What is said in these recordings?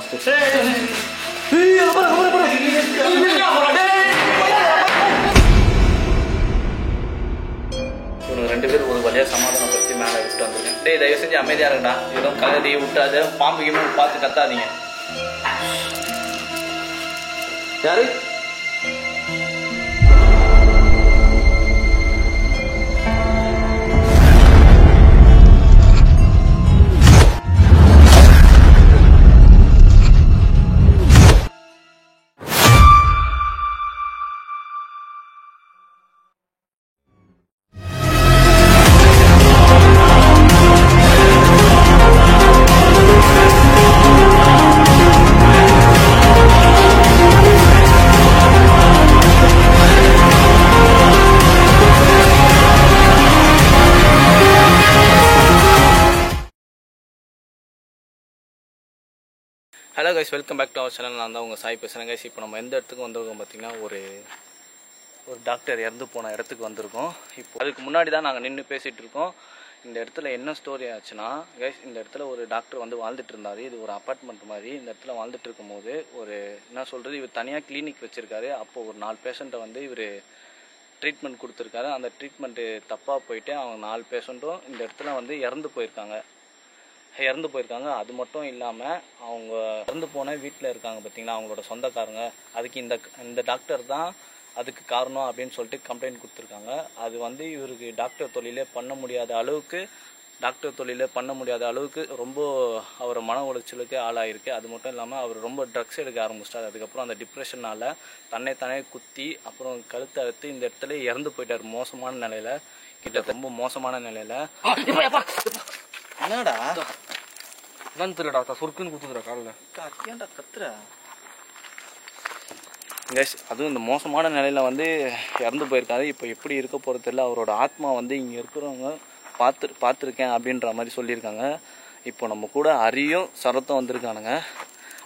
இவனுக்கு 2 பேர் ஒரு வழியாக சமாதானப்படுத்தி மேலே விட்டு வந்துருக்கேன். டேய் தயவு செஞ்சு அமைதியாக இருக்கடா, எதுவும் கலதையை விட்டாது, பாம்பு கிமு பார்த்து கத்தாதீங்க. யாரு? Hello guys, welcome back to our channel. நான் தான் உங்கள் சாய் பேசுகிறேன் கைஸ். இப்போ நம்ம எந்த இடத்துக்கு வந்திருக்கோம் பார்த்தீங்கன்னா, ஒரு டாக்டர் இறந்து போன இடத்துக்கு வந்திருக்கோம். இப்போ அதுக்கு முன்னாடி தான் நாங்கள் நின்று பேசிகிட்டு இருக்கோம். இந்த இடத்துல என்ன ஸ்டோரி ஆச்சுன்னா கைஸ், இந்த இடத்துல ஒரு டாக்டர் வந்து வாழ்ந்துட்டு இருந்தார். இது ஒரு அப்பார்ட்மெண்ட் மாதிரி. இந்த இடத்துல வாழ்ந்துட்டு இருக்கும்போது என்ன சொல்கிறது, இவர் தனியாக கிளினிக் வச்சுருக்காரு. அப்போது ஒரு 4 பேஷண்ட்டை வந்து இவர் ட்ரீட்மெண்ட் கொடுத்துருக்காரு. அந்த ட்ரீட்மெண்ட்டு தப்பாக போயிட்டு அவங்க 4 பேஷண்ட்டும் இந்த இடத்துல வந்து இறந்து போயிருக்காங்க. அது மட்டும் இல்லாமல் அவங்க இறந்து போன வீட்டில் இருக்காங்க பார்த்தீங்களா, அவங்களோட சொந்தக்காரங்க. அதுக்கு இந்த டாக்டர் தான் அதுக்கு காரணம் அப்படின்னு சொல்லிட்டு கம்ப்ளைண்ட் கொடுத்துருக்காங்க. அது வந்து இவருக்கு டாக்டர் தொழிலே பண்ண முடியாத அளவுக்கு ரொம்ப அவர் மன உளைச்சலுக்கு ஆளாயிருக்கு. அது மட்டும் இல்லாமல் அவர் ரொம்ப ட்ரக்ஸ் எடுக்க ஆரம்பிச்சிட்டார். அதுக்கப்புறம் அந்த டிப்ரெஷனால் தன்னை குத்தி அப்புறம் கழுத்தை அறுத்து இந்த இடத்துல இறந்து போயிட்டார். மோசமான நிலையில், ரொம்ப மோசமான நிலையில். என்னடா என்னன்னு தெரியலடா, சொர்க்குன்னு குத்துதுடா காலில். ஏன்டா கத்துற கைஸ்? அதுவும் இந்த மோசமான நிலையில் வந்து இறந்து போயிருக்காரு. இப்போ எப்படி இருக்க போகிறது தெரியல. அவரோட ஆத்மா வந்து இங்கே இருக்கிறவங்க பார்த்துருக்கேன் அப்படின்ற மாதிரி சொல்லியிருக்காங்க. இப்போ நம்ம கூட அரியும் சரத்தும் வந்திருக்கானுங்க.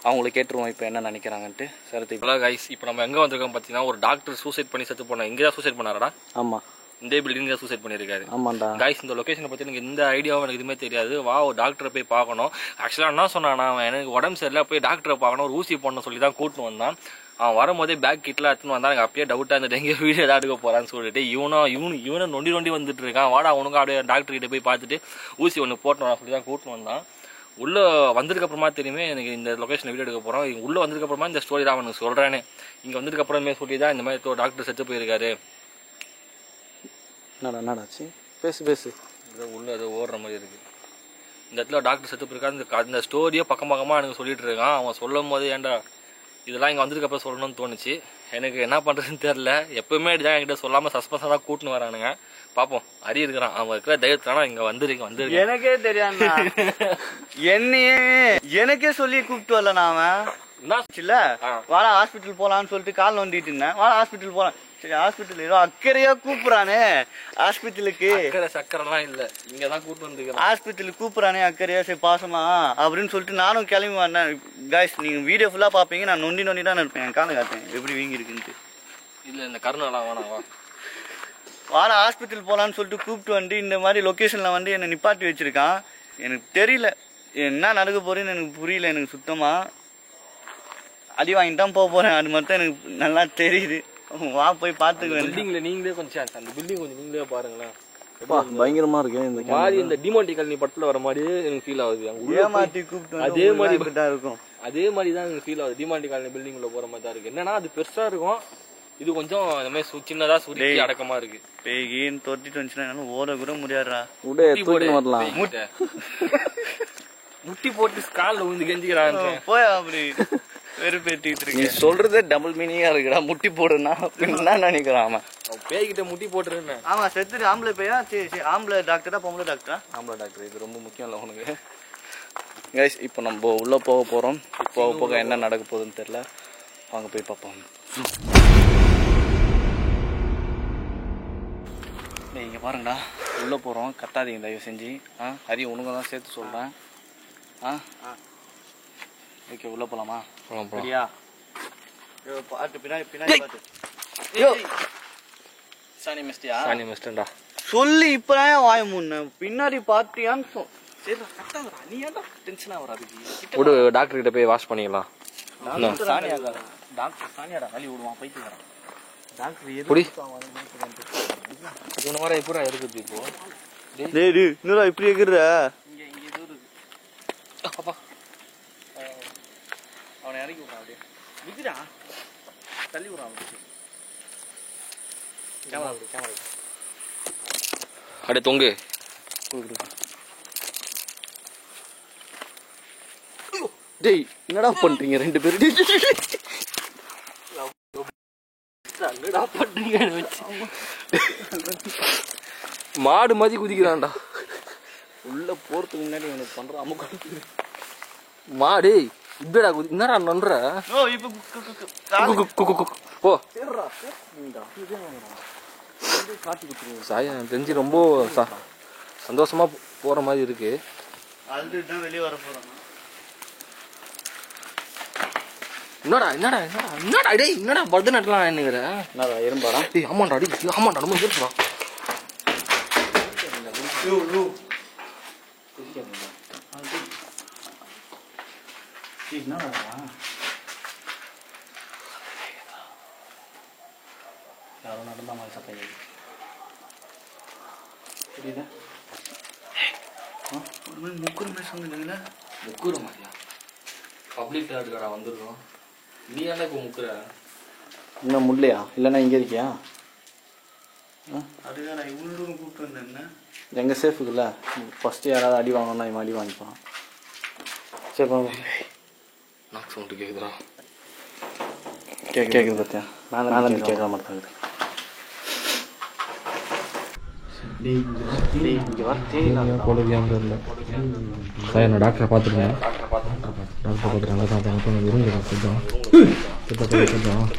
அவங்களுக்கு கேட்டுருவோம் இப்போ என்ன நினைக்கிறாங்கன்ட்டு. சரத்து இப்போ கைஸ், இப்போ நம்ம எங்கே வந்திருக்கோம் பார்த்தீங்கன்னா, ஒரு டாக்டர் சூசைட் பண்ணி செத்து போனோம். இங்கே தான் சூசைட் பண்ணாரடா? ஆமாம், இந்த பில்டிங்ல சூசைட் பண்ணியிருக்காரு. ஆமாண்டா கைஸ். இந்த லொகேஷனை பற்றி எனக்கு இந்த ஐடியாவும் எனக்கு எதுவுமே தெரியாது. ஒரு டாக்டரை போய் பார்க்கணும். ஆக்சுவலாக என்ன சொன்னான், எனக்கு உடம்பு சரியில்லை, போய் டாக்டரை பார்க்கணும், ஒரு ஊசி போடணும்னு சொல்லி தான் கூட்டின்னு வந்தான். அவன் வரும்போதே பேக் கிட்லாம் எடுத்துன்னு வந்தான். எனக்கு அப்பயே டவுட்டாக இருந்துட்டு எங்கே வீடியோ எதாவது எடுக்க போகிறான்னு சொல்லிட்டு இவனை நொண்டி வந்துட்டு இருக்கான். வாடா உனக்கு அப்படியே டாக்டர் கிட்ட போய் பார்த்துட்டு ஊசி ஒன்று போட்டணும் சொல்லி தான் கூட்டின்னு வந்தான். உள்ளே வந்ததுக்கு அப்புறமா தெரியுமே எனக்கு இந்த லொகேஷன் வீடியோ எடுக்க போகிறோம். உள்ளே வந்ததுக்கு அப்புறமா இந்த ஸ்டோரி தான் அவனுக்கு சொல்கிறேன்னு. இங்கே வந்ததுக்கு அப்புறமே சொல்லி தான் இந்த மாதிரி டாக்டர் செத்து போயிருக்காரு. என்னடாச்சு? பேசு. உள்ள ஏதோ ஓடுற மாதிரி இருக்கு. இந்த இடத்துல டாக்டர் செத்து போயிருக்காரு. அந்த ஸ்டோரியை பக்கமாக எனக்கு சொல்லிட்டு இருக்கான். அவன் சொல்லும் போது ஏன்டா இதெல்லாம் இங்கே வந்ததுக்கு அப்புறம் சொல்லணும்னு தோணுச்சு. எனக்கு என்ன பண்ணுறதுன்னு தெரில. எப்பவுமே இப்படிதான் என்கிட்ட சொல்லாமல் சஸ்பென்ஸாக தான் கூட்டின்னு வரானுங்க. பார்ப்போம், அரி இருக்கிறான். அவன் இருக்கிற தைரியத்தானா இங்கே வந்துருக்கு. எனக்கே தெரியாது. எனக்கே சொல்லி கூப்பிட்டு வரல. நான் இல்ல வாடா ஹாஸ்பிட்டல் போலான்னு சொல்லிட்டு கால் நோண்டிட்டு இருந்தேன். வாடா ஹாஸ்பிட்டல் போலாம். சரி ஹாஸ்பிட்டல் ஏதோ அக்கறையா கூப்பிடுறானே ஹாஸ்பிட்டலுக்கு. சக்கரெல்லாம் இல்ல, இங்கதான் கூப்பிட்டு வந்து ஹாஸ்பிட்டலுக்கு கூப்பிடுறானே அக்கறையா. சரி பாசமா அப்படின்னு சொல்லிட்டு நானும் கிளம்பி வந்தேன். கைஸ், நீங்க வீடியோ ஃபுல்லா பாப்பீங்க. நான் நொண்டி தான் இருப்பேன். என் காலை காட்டேன் எப்படி வீங்கி இருக்குன்ட்டு. இல்ல இந்த கருணெல்லாம் வேணாம். வாடா ஹாஸ்பிட்டல் போலான்னு சொல்லிட்டு கூப்பிட்டு வந்து இந்த மாதிரி லொக்கேஷன்ல வந்து என்னை நிப்பாட்டி வச்சிருக்கான். எனக்கு தெரியல என்ன நடக்க போறேன்னு, எனக்கு புரியல. எனக்கு சுத்தமா அடி வாங்கிட்டு தான் போறேன். அது மட்டும் எனக்கு நல்லா தெரியுது. வா போய் பாத்துக்குவேன். பில்டிங்ல நீங்களே கொஞ்சம் அந்த பில்டிங் கொஞ்சம் நீங்களே பாருங்களேன். பயங்கரமா இருக்கு. இந்த மாதிரி இந்த டிமாண்டி காலனி படத்துல வர மாதிரி எனக்கு ஃபீல் ஆகுது. ஏமாத்தி கூப்பிட்டு அதே மாதிரி இருக்கும். அதே மாதிரி தான் எனக்கு ஃபீல் ஆகுது. டிமாண்டி காலனி பில்டிங் உள்ள போற மாதிரி தான் இருக்கு. என்னன்னா அது பெருசா இருக்கும், இது கொஞ்சம் இந்த மாதிரி சின்னதா சுருக்கி அடக்கமா இருக்கு. பேகின்னு தொட்டிட்டு வந்துச்சுன்னா ஓட கூட முடியாதுடா. முட்டி போட்டு காலில் விழுந்து கெஞ்சிக்கிறான். போய் அப்படி வெறுப்பேற்றிட்டு இருக்கு. நீ சொல்றதே டபுள் மீனிங்கா இருக்குடா. முட்டி போடுனா என்ன நினைக்கிறான் அவன். பேய்கிட்ட முட்டி போட்டுருன்னு. ஆமா செத்துட்டு ஆம்பளை பேயா? சரி ஆம்பளை டாக்டரா பொம்பளை டாக்டரா? ஆம்பளை டாக்டர். இது ரொம்ப முக்கியம் இல்லை உனக்கு கைஸ். இப்போ நம்ம உள்ள போக போறோம். போக என்ன நடக்க போகுதுன்னு தெரியல. வாங்க போய் பார்ப்போம். இங்க பாருங்கடா, உள்ள போறோம். கத்தாதீங்க தயவு செஞ்சு. ஹரி உனக்கு தான் சேர்த்து சொல்றேன். ஓகே, உள்ள போலாமா? சரியா? பாட்டு பின்னாடி பாட்டு. சாணி மிஸ்டா சொல்லி இப்பதான் வாய முன்ன பின்னாடி பாத்தியான்னு சரிடா கட்டாதடா நீ ஏன்டா டென்ஷன் ஆகுற அதுக்கு விடு டாக்டர் கிட்ட போய் வாஷ் பண்ணிக்கலாம். டாக்டர் சானியாடா கழி விடுவான் பைத்தியக்காரன் டாக்டர் புடி. எது இவனை வர எப்படா இருக்குது இப்போ? டேய் இன்னொரு இப்படி இருக்கிற இங்கே எதுவும் இருக்கு அப்பா அவனை இறக்கி விட்றான் அப்படியே விட்டுடா தள்ளி விட்றான் அவனுக்கு கேமரா அப்படியே தொங்கு. டேய் என்னடா பண்றீங்க ரெண்டு பேரும் என்னடா பண்றீங்க மாடு மாதிரி குதிக்கிறான்டா உள்ள போறதுக்கு முன்னாடி எனக்கு பண்ற அமுக்கு மாடு இப்படா குதி. என்னடா நன்ற ஓ இப்போ போ. சரிடா காட்டி கொடுத்துருவோம் சாயா எனக்கு தெரிஞ்சு ரொம்ப சந்தோஷமா போற மாதிரி இருக்கு. ஆல்ரெடி தான் வெளியே வர போறோம். என்னடா டேய் என்னடா பரதநாட்டியம் என்னங்கிற என்னடா எறும்பாடா டேய் ஆமாண்டா டேய் ஆமாண்டா ரொம்ப இருக்குடா. என்னடா யாரோ நடந்த மாதிரி சத்தம் புரியுதா ஒரு மாதிரி முக்குற மாதிரி சொன்னீங்களா? முக்குற மாதிரியா? பப்ளிக் டாக்டரா வந்துருக்கோம். நீ என்ன இப்போ முக்குற? இன்னும் முல்லையா இல்லைன்னா இங்கே இருக்கியா? அதுதான் நான் இவ்வளோ தூரம் கூப்பிட்டு வந்தேன். எங்கள் சேஃபுக்குல்ல ஃபஸ்ட்டு யாராவது அடி வாங்கணும்னா இவன் அடி வாங்கிப்பான். சரி நாக்கு சவுண்டு கேட்குதுடா. கேட்குது பார்த்தியா? நான் தான் கேட்க மாட்டேங்குது. இங்கே வர தேவையில்லை. சார் நான் டாக்டரை பார்த்துருக்கேன். டாக்டரை பார்த்துருக்காங்க தான் இருங்க கொஞ்சம் கொஞ்சம்.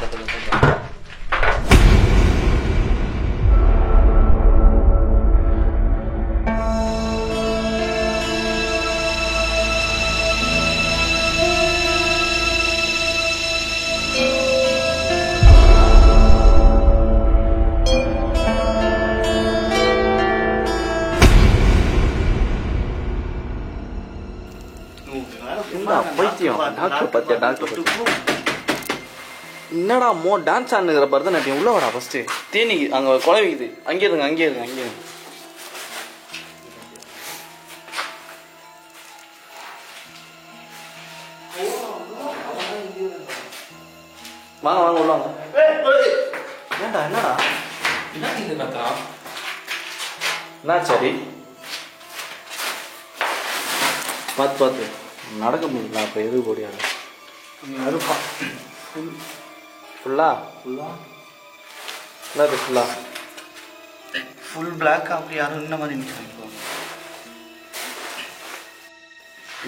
பைத்தியம் டாக்டர் பார்த்தியா டாக்டர் என்னடா டான்ஸ் ஆடுங்கிற பரதநாட்டியம் உள்ள வரா ஃபர்ஸ்ட் தேனி அங்கே குழவிக்குது. அங்கே இருங்க வாங்க உள்ள வாங்க. என்னடா என்ன சரி பார்த்து நடக்க முடியல. அப்போ எது போடியாது அறுப்பா ஃபுல்லா என்னது ஃபுல் பிளாக் அப்படி யாரும் இந்த மாதிரி நிற்கிறாங்க.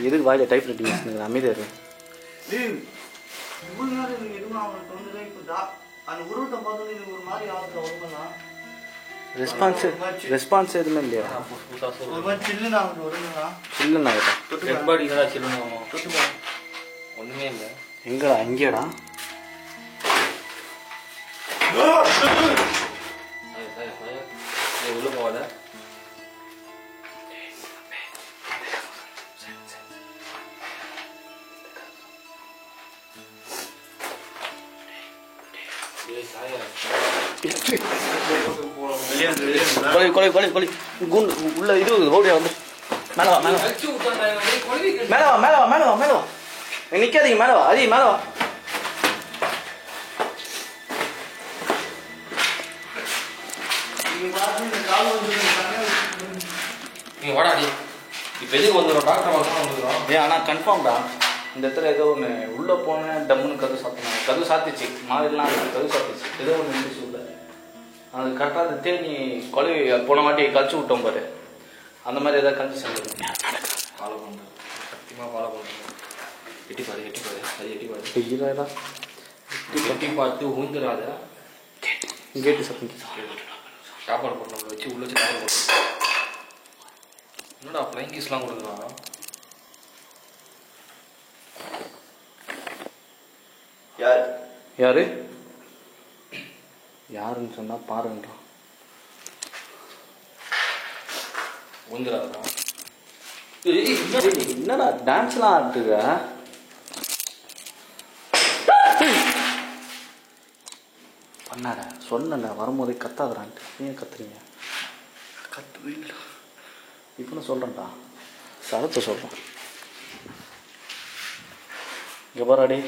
எதுக்கு வாயில டைப் ரைட்டிங் வச்சுருங்க அமைதியா இருக்கு. இவ்வளோ நேரம் எனக்கு எதுவும் அவங்களுக்கு தோணுது. இப்போ அந்த உருவத்தை பார்த்தோன்னே எனக்கு ஒரு மாதிரி ஆகுது. உண்மைதான் ரெஸ்பான்ஸ் எதுவுமே இல்லையா? ஒரு மாதிரி சில்லுன்னு ஆகுது. உடம்புதான் சில்லுன்னு ஆகுதா? ஒன்றுமே இல்லை. எங்கடா இங்கேடா? உள்ள போகாத. கொலை குண்டு உள்ள இது ரோடியா வந்து மேல வா நிக்காதீங்க. மேல வா மேல வா. நீ வாடா நீ இப்போ எதுக்கு வந்துடும்? டாக்டர் வந்துடும். ஆனால் கன்ஃபார்ம்டா இந்த இடத்துல ஏதோ ஒன்று உள்ளே போனேன் டம்முன்னு கதவு சாத்திச்சு மாதிரிலாம் கதவு சாத்திச்சு ஏதோ ஒன்று இருந்துச்சு உள்ள. அது கரெக்டாக அது தேனி கொலை போன வாட்டி கழிச்சு விட்டோம் பாரு. அந்த மாதிரி ஏதாவது கண்டிஷன் ஃபாலோ பண்ணுறேன். சத்தியமாக ஃபாலோ பண்ணுறேன். எட்டி பாரு அது எட்டி பாரு. எட்டி பார்த்து ஊந்துடாத. கேட்டு சத்தம் சாப்பாடு போட்டு வச்சு உள்ள வச்சு சாப்பாடு போட்டு. என்னடா ஃப்ளைங் கிஸ்லாம் கொடுக்குறான்? யாரு யாருன்னு சொன்னா பாருன்றான். ஊந்துடாதா? என்னடா டான்ஸ்லாம் ஆடுங்க? பண்ணாட சொன்ன வரும்போதே கத்தாதுறான்ட்டு. ஏன் கத்துறீங்க? கத்துவீங்களா? இப்போ நான் சொல்கிறேன்டா, சரத்தை சொல்கிறேன். இங்கே பாராடி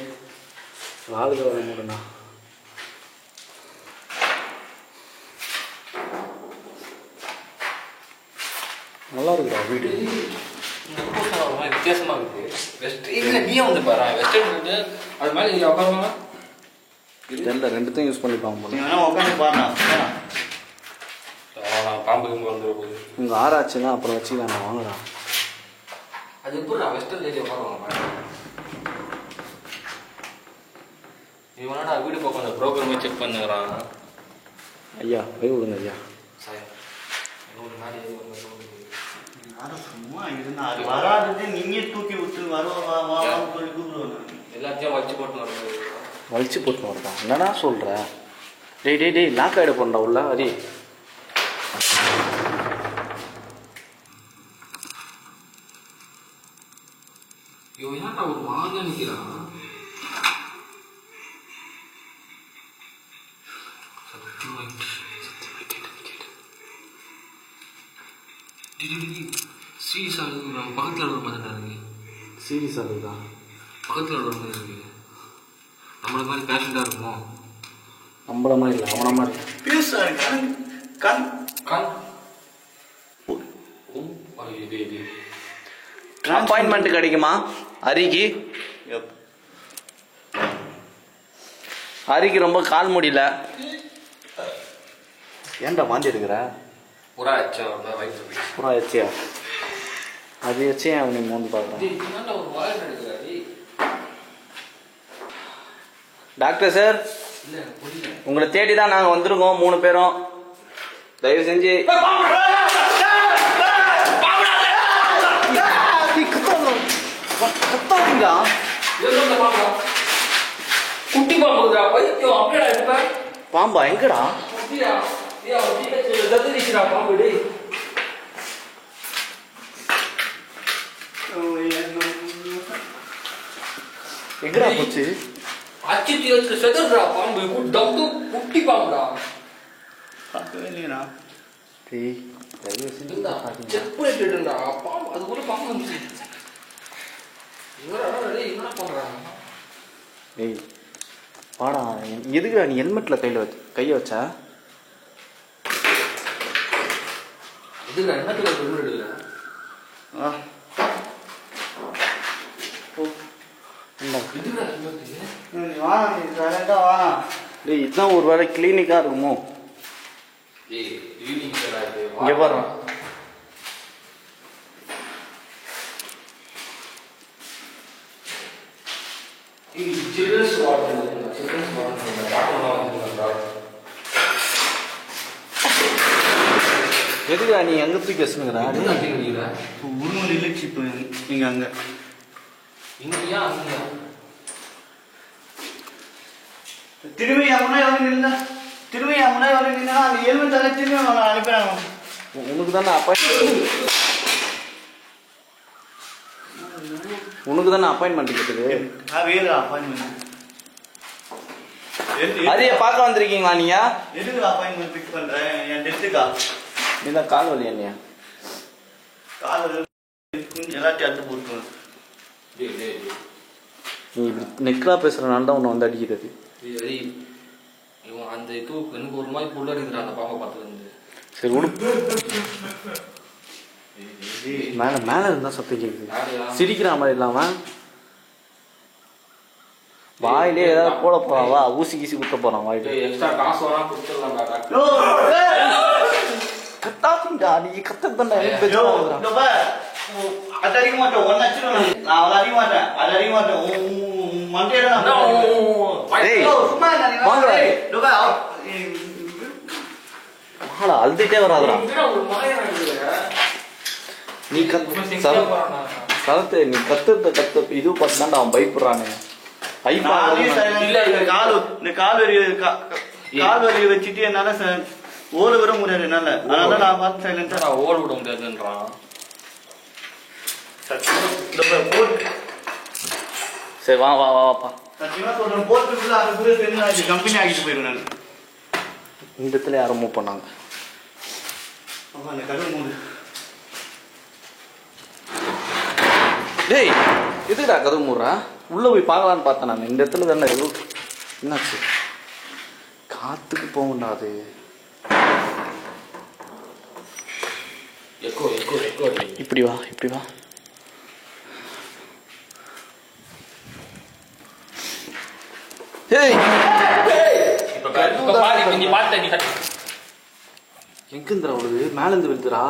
4 கிலோ மூடுண்ணா. நல்லா இருக்குடா வீடு. வித்தியாசமா இருக்கு. வெஸ்ட் இல்லை நீயே வந்து பாரு. வெஸ்டர்ன் அது மாதிரி நீங்கள் உட்காருவாங்க. தெரியல, ரெண்டுத்தையும் யூஸ் பண்ணிப்பாங்க போல. வேணா உட்காந்து பாருண்ணா. பாம்பு இங்கே வந்துட போகுது. உங்கள் ஆராய்ச்சிலாம் அப்புறம் வச்சுக்கலாம், வாங்கடா. அது எப்படி நான் வெஸ்டர்ன் ஏரியா உட்காருவாங்க. இவனடா வீடு பக்கம் அந்த ப்ரோக்ராமே செக் பண்ணுறான். ஐயா போய் விடுங்க ஐயா. சார் ஒரு மாதிரி சும்மா இருந்தா அது வராதே நீங்க தூக்கி விட்டு வருவான்னு சொல்லி கூப்பிடுவேன். எல்லாத்தையும் வச்சு போட்டு வருது. வலிச்சு போட்டு வரதா? என்னடா சொல்கிற? டேய் லாக் ஆகிட போறா உள்ள. அரி ஏன்டா ஒரு மாதிரி நிற்கிறான். சீரியஸா இருக்கு. நம்ம பக்கத்தில் இருக்கிற மாதிரி தான் இருக்கு. சீரியஸாக இருக்குதா? பக்கத்தில் இருக்கிற மாதிரி இருக்கு. நம்மள மாதிரி பேஷண்டாக இருக்குமோ? நம்மள மாதிரி இல்லை, அவன மாதிரி. பேசுறாரு கண் கண் அப்பாயின்மெண்ட் கிடைக்குமா ஹரிக்கு? ஹரிக்கு ரொம்ப கால் முடியல. ஏன்டா வாந்தி எடுக்கிற? புறா எச்சா வயிற்று புறா எச்சியா? அது எச்சே அவனை மோந்து பார்க்குறேன். ஒரு வாயில் எடுக்கிறாரு. டாக்டர் சார், உங்களை தேடி தான் நாங்கள் வந்திருக்கோம் 3 பேரும். தயவு செஞ்சு கத்தாதீங்களா? குட்டி பாம்புடா பைத்தியம். அப்படியே இருப்ப பாம்பா எங்கடா? பாம்பு எங்கடா போச்சு? அச்சு வச்சு செதுறா பாம்பு. குட்டி பாம்புடா. பார்க்கவே இல்லையா? தயவு செஞ்சு செக் பண்ணிட்டுடா பாம்பு. அது கூட பாம்பு வந்துச்சு. என்ன பண்றாங்க? ஏய் வாடா, எதுக்குடா நீ ஹெல்மெட்டில் கையை வச்சா? இதுல என்னத்துல ஹெல்மெட் எடுக்கல? இதுல ஹெல்மெட் டேய் இதுதான் ஒரு வேளை கிளினிக்காக இருக்குமோ? இங்கே பாரு. எதுக்குடா நீ அங்கே தூக்கி வச்சுனுங்கிறா? உருமல் இல்லைச்சு இப்போ நீங்க அங்க இங்கயா அங்கயா? திரும்பி அம்மனா எவ்வளோ நின்னா அந்த ஹெல்மெட் திரும்பி அனுப்பினாங்க. உனக்கு தானே அப்பாயின்மெண்ட் கேட்டது? வேறு அப்பாயின்மெண்ட் அதைய பார்க்க வந்திருக்கீங்களா நீங்க? எதுக்கு அப்பாயின்மெண்ட் பிக் பண்றேன்? என் டெத்துக்கா? நீ தான் கால் வலி என்னையா? கால் எல்லாத்தையும் அறுத்து போட்டுருவேன். நீ நெக்கலா பேசுறதுனால தான் உன்னை வந்து அடிக்கிறது. இவன் அந்த இது எனக்கு ஒரு மாதிரி புள்ள இருக்கிறான் அந்த பாம்பை பார்த்து வந்து. சரி உடு. மேல இருந்தா சத்தம் கேக்குது. சிரிக்கிற மாதிரி இல்லாம வாயிலே ஏதாவது போட போறான். வா ஊசி கீசி குத்த போறான் வாயிலே. எக்ஸ்ட்ரா காசு வேணா கொடுத்துடலாம்டா டாக்டர். கத்தாதீங்கடா, நீ கத்தறதுடா எனக்கு பிரச்சனை ஆகுதுடா. அது அடிக்க மாட்டேன், ஒன்னு அடிச்சிடுவேன். நான் அதை அடிக்க மாட்டேன், அது அடிக்க மாட்டேன். மண்டையில அழுதுட்டே வராதுடா. நீ சரத்து நீ கத்த இது பார்த்துதான்டா அவன் பயப்படுறானே. கால் வலியை வச்சுட்டு என்னால ஓட விட முடியாது என்னால. அதனால நான் பார்த்து சைலண்டா ஓட விட முடியாதுன்றான். சரி வா வா வா வாப்பா. சத்தியமா சொல்றேன், போட்டுக்குள்ள அதுக்குள்ள தெரிஞ்சு நான் இது கம்பெனி ஆகிட்டு போயிடுவேன் நான். இந்த இடத்துல யாரும் மூவ் பண்ணாங்க. அப்பா அந்த கதவு மூடு. டேய் எதுக்குடா கதவு மூடுறா? உள்ளே போய் பார்க்கலான்னு பார்த்தேன் நான். இந்த இடத்துல தானே என்னாச்சு? காற்றுக்கு போகண்டா அது. Echo echo echo. இப்படி வா இப்படி வா. ஏய் இப்போ பாரு, நீ பார்த்த நீ கட்டு. எங்கேந்திரா விழுது? மேலேருந்து விழுதுரா.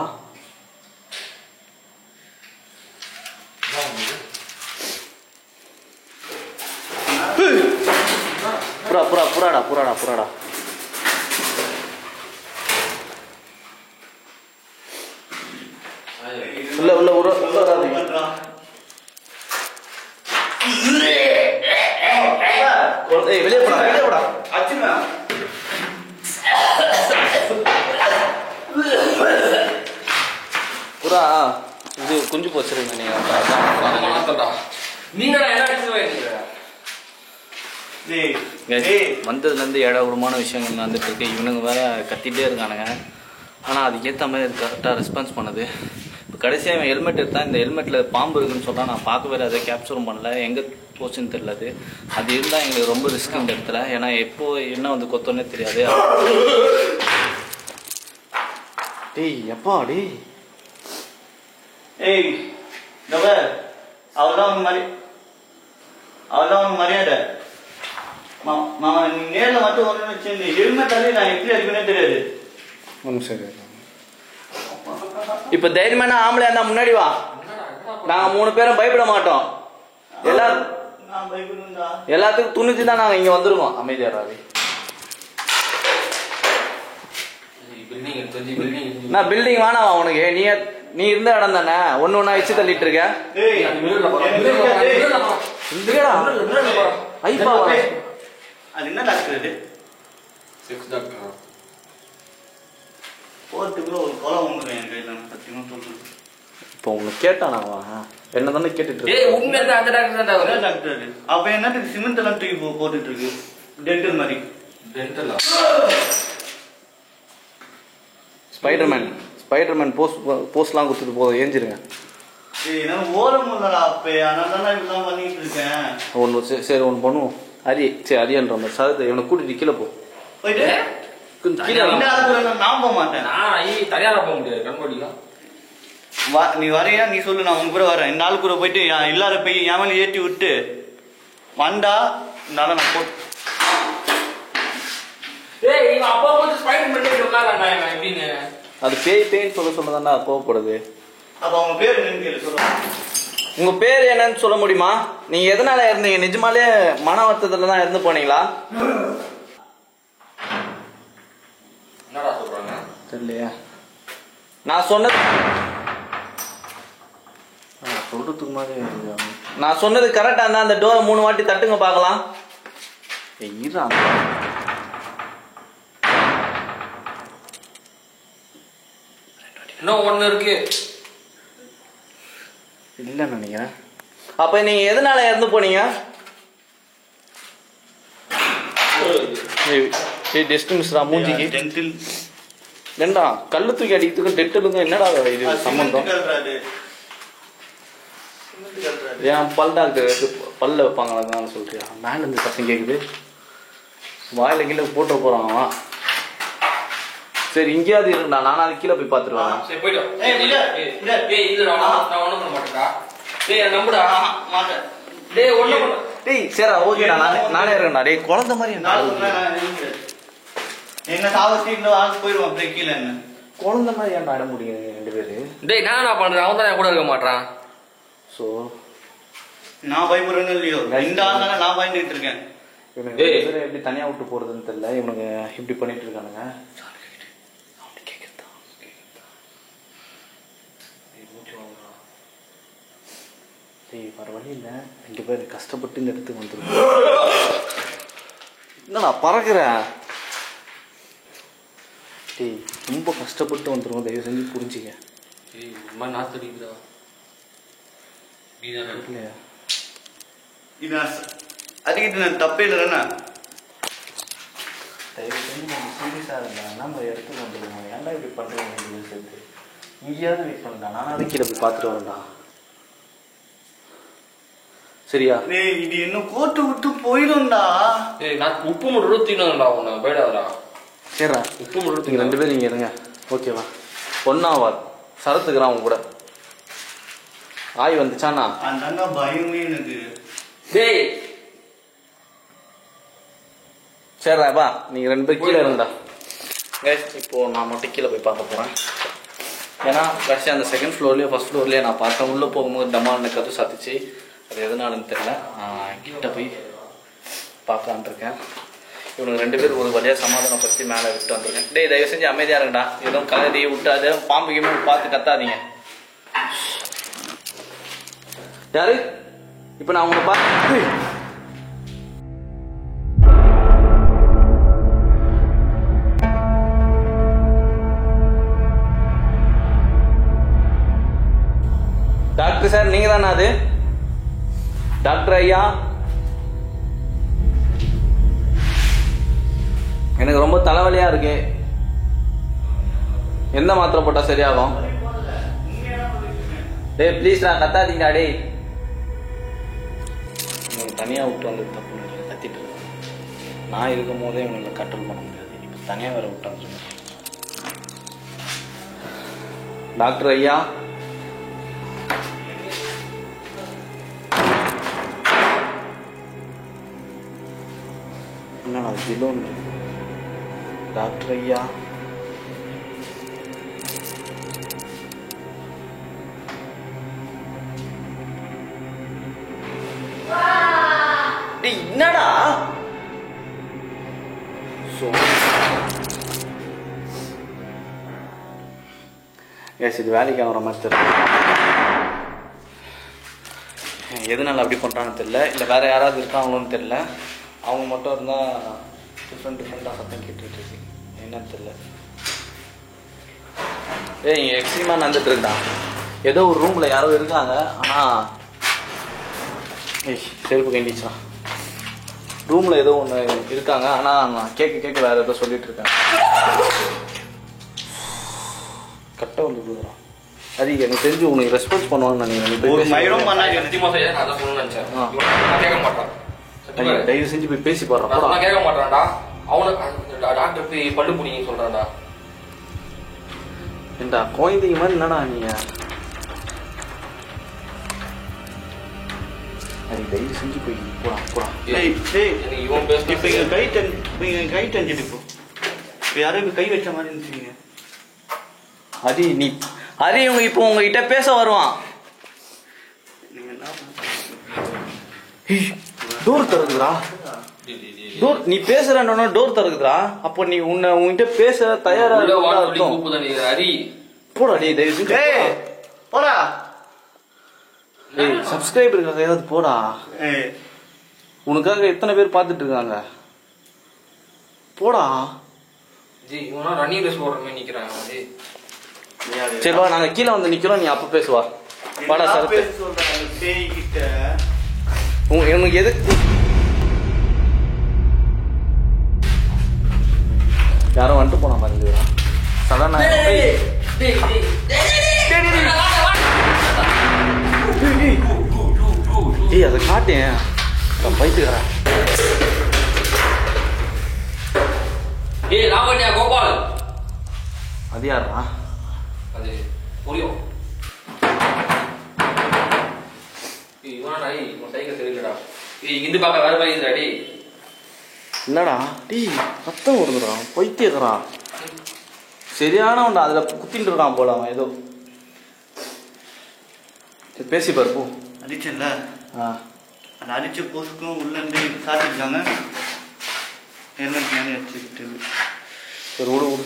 புறா புறா புறாடா புறாடா புறாடா. உள்ள உள்ள உள்ள வராதீங்க. ஏய் வெளியே போடா வெளியே போடா. அச்சுமா புறா இது குஞ்சு போச்சிருங்க நீங்க. நீங்க என்ன அடிச்சு வந்ததுலேருந்து ஏடாவிடமான விஷயங்கள் வந்துட்டு இருக்கு. இவனுங்க வேற கத்திட்டே இருக்கானுங்க. ஆனால் அதுக்கேற்ற மாதிரி அது கரெக்டாக ரெஸ்பான்ஸ் பண்ணுது. இப்போ கடைசியாக இவன் ஹெல்மெட் எடுத்தான். இந்த ஹெல்மெட்டில் பாம்பு இருக்குன்னு சொன்னால் நான் பார்க்கவே இல்லை, அதை கேப்சரும் பண்ணல. எங்கே போச்சுன்னு தெரியல. அது இருந்தால் எங்களுக்கு ரொம்ப ரிஸ்க் இந்த இடத்துல. ஏன்னா எப்போ என்ன வந்து கொத்தோன்னே தெரியாது. டேய் எப்பா டேய். ஏய் அவர்தான் உங்க மாதிரி, அவர்தான் உங்க மரியாதை. மாமா நீ நேரில் மட்டும் ஒன்று வச்சு ஹெல்மெட்டாலே நான் எப்படி அடிக்கனே தெரியாது. ஒன்றும் சரி. இப்போ தைரியமான ஆம்பளை இருந்தா முன்னாடி வா. நாங்கள் 3 பேரும் பயப்பட மாட்டோம். நான் பயப்படுவேன்டா. எல்லாத்துக்கும் துணிச்சு தான் நாங்கள் இங்கே வந்துருவோம். அமைதியாராவே. நான் பில்டிங் வேணாவா உனக்கு? நீ இருந்த இடம் தானே. ஒன்று ஒன்றா வச்சு தள்ளிட்டு இருக்க. அது என்ன டாக்டர்? போறதுக்குள்ள ஒரு கொலை வந்துடும் என் கையில். சத்தியமா சொல்றேன். இப்போ உனக்கு கேட்டானா என்ன தானே கேட்டுட்டு டாக்டர். அப்ப என்னத்துக்கு சிமெண்ட் எல்லாம் தூக்கி போட்டுட்டு இருக்கு டென்டல் மாதிரி? ஸ்பைடர்மேன் போஸ்ட்லாம் கொடுத்துட்டு போதும். ஏஞ்சிருங்க. ஓட முடியலடா அப்ப. அதனால தான் இப்படிலாம் பண்ணிட்டு இருக்கேன். ஒன்று சரி ஒன்று பண்ணுவோம். சரி அரியன்ற மாதிரி சார் இவனை கூட்டிட்டு கீழே போ. போயிட்டு நான் போக மாட்டேன். தனியார போக முடியாது. கண்படிக்கலாம் நீ வரையா நீ சொல்லு, நான் உங்க கூட வரேன். இந்த ஆள் கூட போயிட்டு இல்லாத போய் ஏமல ஏற்றி விட்டு வந்தா இருந்தால நான் போ. அது பேய்ன்னு சொல்லதாண்டா கோவப்படுது. அப்ப அவங்க பேர் என்னன்னு கேளு. சொல்லுங்க. உங்க பேர் என்னன்னு சொல்ல முடியுமா? நீங்க எதனால இருந்தீங்க? நிஜமாலே மன வருத்தத்துல தான் இருந்து போனீங்களா? என்னடா சொல்றாங்க தெரியலையா? நான் சொன்னது சொல்றதுக்கு மாதிரி நான் சொன்னது கரெக்டா இருந்தா அந்த டோரை 3 வாட்டி தட்டுங்க பார்க்கலாம். இன்னும் ஒண்ணு இருக்கு இல்ல நினைக்கிறேன். அப்ப நீங்க எதனால இறந்து போனீங்க? டெஸ்ட் மிஸ்ரா மூஞ்சிக்கு டென்டல் ஏண்டா கல்லு தூக்கி அடிக்கிறதுக்கு டென்டலுக்கும் என்னடா இது சம்பந்தம்? ஏன் பல் டாக்டர் பல்ல வைப்பாங்க அதனால சொல்றியா? மேல இருந்து சத்தம் கேக்குது. வாயில கீழே போட்டு போறான். சரி இங்கேயாவது இருந்தா நான் அது கீழே போய் பாத்துருவேன். சரி போய்டும். நான் ஒண்ணும் பண்ண மாட்டேன்டா. டேய் நம்புடா. மாட்டேன். டேய் ஒண்ணும் பண்ண. டேய் சரிடா ஓகேடா நானே இருக்கேன்டா. டேய் குழந்தை மாதிரி என்ன சாவத்தி இந்த ஆள் போயிடுவான் அப்படியே கீழே. என்ன குழந்தை மாதிரி ஏன் ஆட முடியும் 2 பேரு? டேய் நான் என்ன பண்றேன்? அவன் தான் என் கூட இருக்க மாட்டான். ஸோ நான் பயப்படுறேன்னு இல்லையோ, இந்த ஆள் தானே நான் பயந்துட்டு இருக்கேன். இவனுக்கு எப்படி தனியா விட்டு போறதுன்னு தெரியல. இவனுங்க இப்படி பண்ணிட்டு இருக்கானுங்க. வர வழி இல்லை. 2 பேர் கஷ்டப்பட்டு இந்த இடத்துக்கு வந்துருக்கேன். என்னடா பறக்குறேன்? டேய் ரொம்ப கஷ்டப்பட்டு வந்துருவோம். தயவு செஞ்சு புரிஞ்சுக்க. நாத்தடிக்குதா? இல்லையா இது அதுக்கிட்ட நான் தப்பே இல்லைண்ணா. தயவு செஞ்சு நம்ம சீரியஸாக இருந்தாங்க நம்ம இடத்துக்கு வந்துடுவோம். ஏன்டா இப்படி பண்ணுறீங்க சேர்த்து இங்கேயாவது வெயிட் பண்ணுறா. நான் அதுக்கு கீழே போய் பார்த்துட்டு வரேன்டா. சரியா? இது இன்னும் கோர்ட்டு விட்டு போயிடும்டா. நான் உப்பு மட்டும் தீனடா உன்னை போயிடாதா. சரிடா உப்பு மட்டும் நீங்கள் 2 பேரும் இங்கே இருங்க. ஓகேவா? ஒன்றாவார் சரத்துக்குறான் அவங்க கூட. ஆய் வந்துச்சாண்ணா அந்த பயமே எனக்கு. டேய் சரிடா பா நீங்கள் 2 பேர் கீழே இருங்கடா. இப்போது நான் மட்டும் கீழே போய் பார்க்க போகிறேன். ஏன்னா கடைசி அந்த செகண்ட் ஃப்ளோர்லேயே ஃபஸ்ட் ஃப்ளோர்லேயே நான் பார்த்தேன். உள்ளே போகும்போது டமால்னு கது சாத்திச்சு. அது எதனாலன்னு தெரியல. கிட்ட போய் பார்க்கலான் இருக்கேன். இவனுக்கு 2 பேர் ஒரு வழியாக சமாதானப்படுத்தி மேலே விட்டு வந்துருக்கேன். டேய் தயவு செஞ்சு அமைதியாக இருங்கடா. எதுவும் கலரி விட்டாது பாம்பு கிம்பு பார்த்து கத்தாதீங்க. யாரு இப்போ நான் உங்களை பார்த்து டாக்டர் சார் நீங்க தானே? அது டாக்டர் ஐயா, எனக்கு ரொம்ப தலைவலியா இருக்கு. எந்த மாத்திரை போட்டா சரியாகும்? டேய் ப்ளீஸ்டா கத்தாதீங்கடா. டேய் தனியா விட்டு வந்து தப்பு கத்திட்டு இருக்கேன். நான் இருக்கும் போதே இவங்களை கண்ட்ரோல் பண்ண முடியாது. இப்போ தனியா வேற விட்டு வந்து டாக்டர் ஐயா, என்னடா ஜிலோன் டாக்டர் ஐயா, டேய் என்னடா இது வேலைக்கு ஆகிற மாதிரி தெரியல. எதனால அப்படி பண்ணுறான்னு தெரியல. இல்லை வேற யாராவது இருக்காங்களோன்னு தெரியல. அவங்க மட்டும் இருந்தால் டிஃப்ரெண்ட்டாக சத்தம் கேட்டுட்டு இருக்கு. என்னன்னு தெரியல. இங்கே எக்ஸ்ட்ரீமா நடந்துட்டு இருக்கா. ஏதோ ஒரு ரூமில் யாரோ இருக்காங்க. ஆனால் செருப்பு கண்டிச்சா ரூமில் ஏதோ ஒன்று இருக்காங்க. ஆனால் நான் கேட்க வேறு ஏதோ சொல்லிட்டு இருக்கேன். கட்ட வந்து கொடுக்குறான். அது எனக்கு தெரிஞ்சு உனக்கு ரெஸ்பான்ஸ் பண்ணுவான்னு நினைக்கிறேன். தயவு செஞ்சு போய் பேசி பாடுறான். கேட்க மாட்டான்டா. அவனுக்கு டாக்டர் போய் பல்லு பிடிங்க சொல்றான்டா. ஏண்டா குழந்தைங்க மாதிரி என்னடா நீங்க? தயவு செஞ்சு போய் போடா. இவன் பேச இப்போ இங்கே கை தஞ்சிட்டு இப்போ யாரும் இப்போ கை வச்ச மாதிரி இருந்துச்சுங்க. ஹரி இவங்க இப்போ உங்ககிட்ட பேச வருவான். டோர் திறக்குதுடா. டோர் நீ பேசுறேன்னா டோர் திறக்குதுடா. அப்போ நீ உன்கிட்ட பேச தயாரா போடா. டேய் தயவு செஞ்சு போடா. சப்ஸ்கிரைபருக்காக ஏதாவது போடா. உனக்காக எத்தனை பேர் பார்த்துட்டு இருக்காங்க. போடா. ரன்னிங் ரேஸ் போடுற மாதிரி நிக்கிறாங்க. சரிவா நாங்க கீழே வந்து நிக்கிறோம். நீ அப்ப பேசுவா. வாடா சார். உனக்கு எது யாரும் வந்துட்டு போனா பாருங்க. சதானா அதை காட்டேன். பைத்துக்கிறேன். கோபால் அது யாரா? அது புரியும். சைக்கிள் தெரியலடா. இந்து பார்க்க வேற மாதிரி இருந்தாடி. இல்லடா டீ ரத்தம் வருதுறான். பைத்தியக்கிறான். சரியானவன்டா. அதுல குத்திட்டு இருக்கான் போல அவன் ஏதோ. பேசி பாரு போ. அடிச்சல அந்த அடிச்ச போஸ்க்கும் உள்ள இருந்து சாத்திருக்காங்க. ஹெல்மெட் மேலே அடிச்சுக்கிட்டு சரி விடு.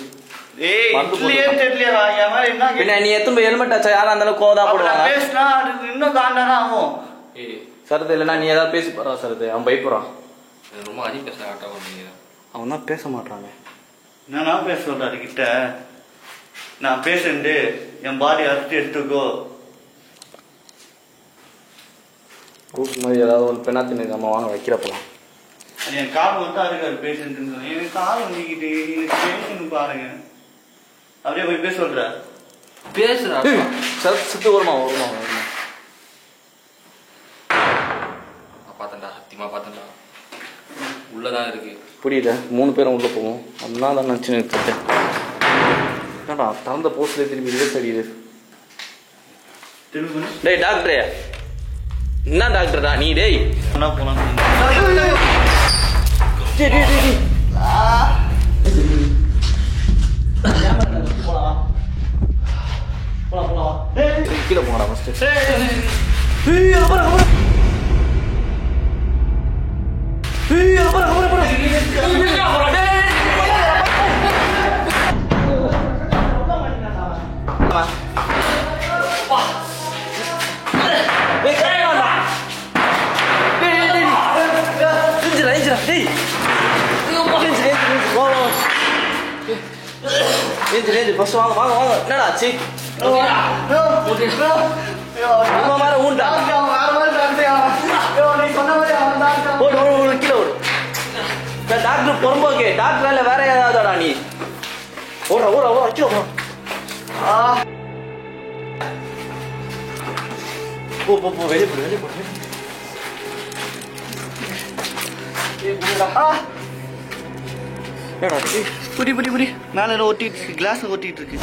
நீ எத்தனை ஹெல்மெட் ஆச்சா? யாரா இருந்தாலும் கோதா போடுவாங்க. பேசினா அதுக்கு இன்னும் காண்டானா ஆகும். சரத்து இல்லைன்னா நீ ஏதாவது பேசி போறான். சரத்து அவன் பயப்படுறான். ரொம்ப அதிக பேச அவன் தான் பேச மாட்டானே. நான் பேச சொல்றாரு கிட்ட. நான் பேசுண்டு என் பாடி அறுத்து எடுத்துக்கோ. ரூட் மாதிரி ஏதாவது ஒரு பெண்ணாத்தினை நம்ம வாங்க வைக்கிறப்பலாம். என் கால் மட்டும் இருக்காரு பேஷண்ட்டுன்னு சொல்லி எனக்கு கால் வந்துக்கிட்டு பேஷண்ட் பாருங்க. அப்படியே போய் பேச சொல்ற பேசுறா சுத்து வருமா வருமா வருமா பார்த்தேன்டா சத்தியமா பார்த்தேன்டா உள்ளதான் இருக்கு. புரியல. 3 பேரும் உள்ள போவோம். அதனால தான் நினச்சி நிறுத்திட்டேன். என்னடா திறந்த போஸ்ட்லேயே திரும்பி ரிவர்ஸ் அடிக்குது. திரும்பி டேய் டாக்டரே, என்ன டாக்டர்டா நீ? டேய் என்ன போலாம் கீழே போங்கடா ஃபர்ஸ்ட். ஃபர்ஸ்ட் வாங்க வாங்க வாங்க. என்னடா ஆச்சு? கீழே ஓடு. டாக்டர் பொறும்போக்கே டாக்டர் இல்ல வேற ஏதாவதுடா நீ? ஓடுற ஓடுற ஓடுற கீழே ஓடுற. போ போ போ வெளியே போடு வெளியே போடு. புடி புடி புடி மேல ஒட்டிட்டு இருக்கு, கிளாஸ் ஒட்டிட்டு இருக்கு.